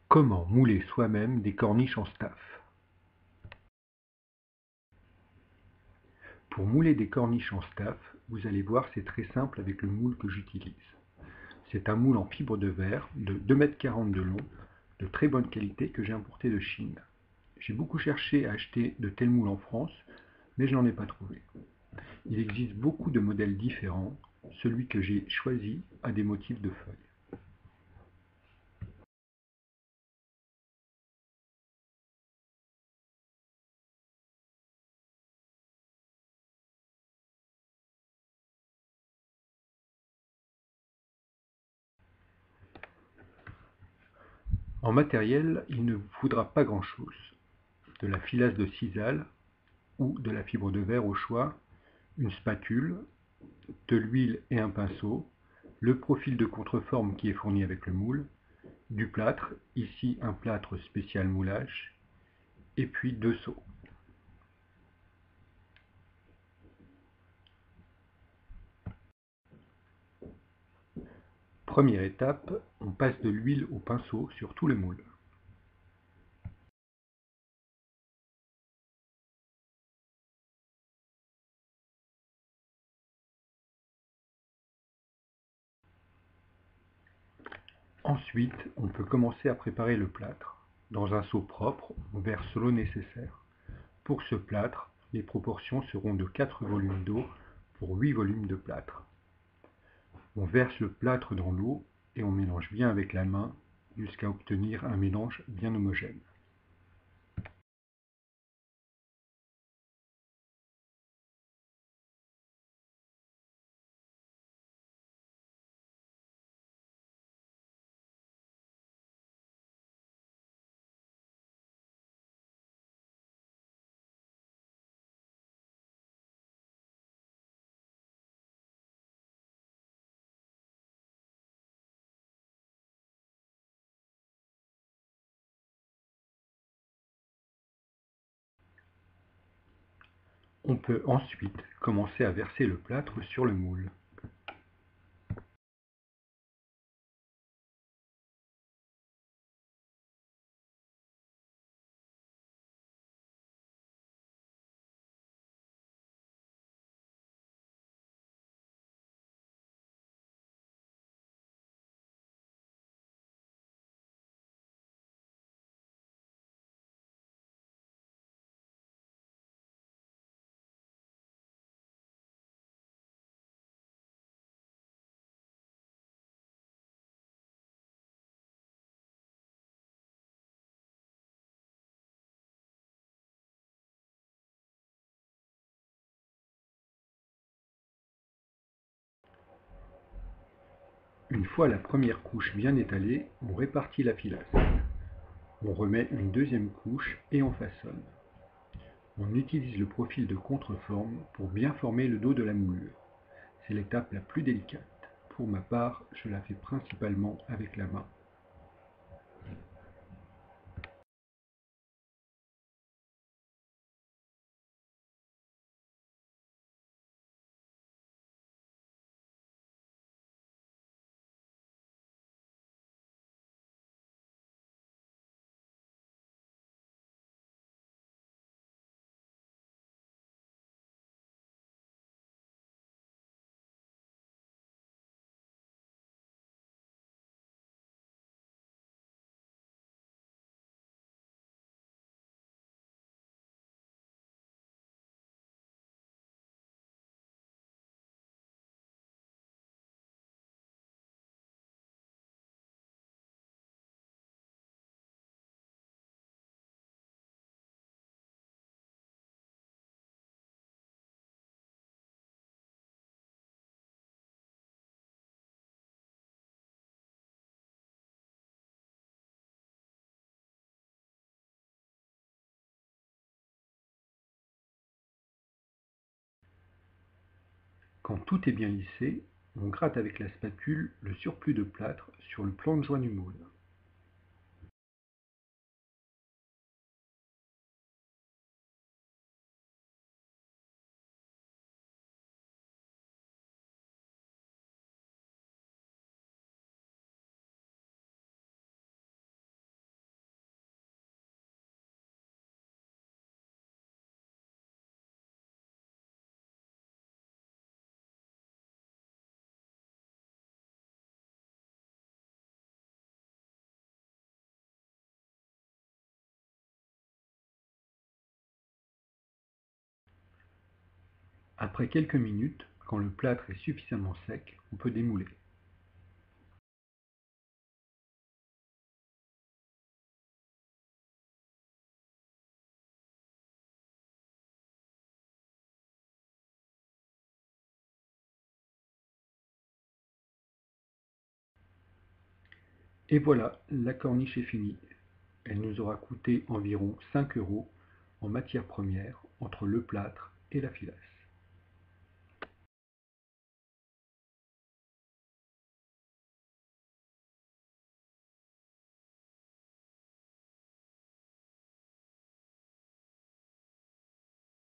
Comment mouler soi-même des corniches en staff? Pour mouler des corniches en staff, vous allez voir, c'est très simple avec le moule que j'utilise. C'est un moule en fibre de verre de 2,40 m de long, de très bonne qualité que j'ai importé de Chine. J'ai beaucoup cherché à acheter de tels moules en France, mais je n'en ai pas trouvé. Il existe beaucoup de modèles différents. Celui que j'ai choisi a des motifs de feuilles. En matériel, il ne vous faudra pas grand-chose. De la filasse de sisal ou de la fibre de verre au choix, une spatule, de l'huile et un pinceau, le profil de contreforme qui est fourni avec le moule, du plâtre, ici un plâtre spécial moulage, et puis 2 seaux. Première étape, on passe de l'huile au pinceau sur tout le moule. Ensuite, on peut commencer à préparer le plâtre. Dans un seau propre, on verse l'eau nécessaire. Pour ce plâtre, les proportions seront de 4 volumes d'eau pour 8 volumes de plâtre. On verse le plâtre dans l'eau et on mélange bien avec la main jusqu'à obtenir un mélange bien homogène. On peut ensuite commencer à verser le plâtre sur le moule. Une fois la première couche bien étalée, on répartit la filasse. On remet une deuxième couche et on façonne. On utilise le profil de contreforme pour bien former le dos de la moulure. C'est l'étape la plus délicate. Pour ma part, je la fais principalement avec la main. Quand tout est bien lissé, on gratte avec la spatule le surplus de plâtre sur le plan de joint du moule. Après quelques minutes, quand le plâtre est suffisamment sec, on peut démouler. Et voilà, la corniche est finie. Elle nous aura coûté environ 5 € en matières premières entre le plâtre et la filasse.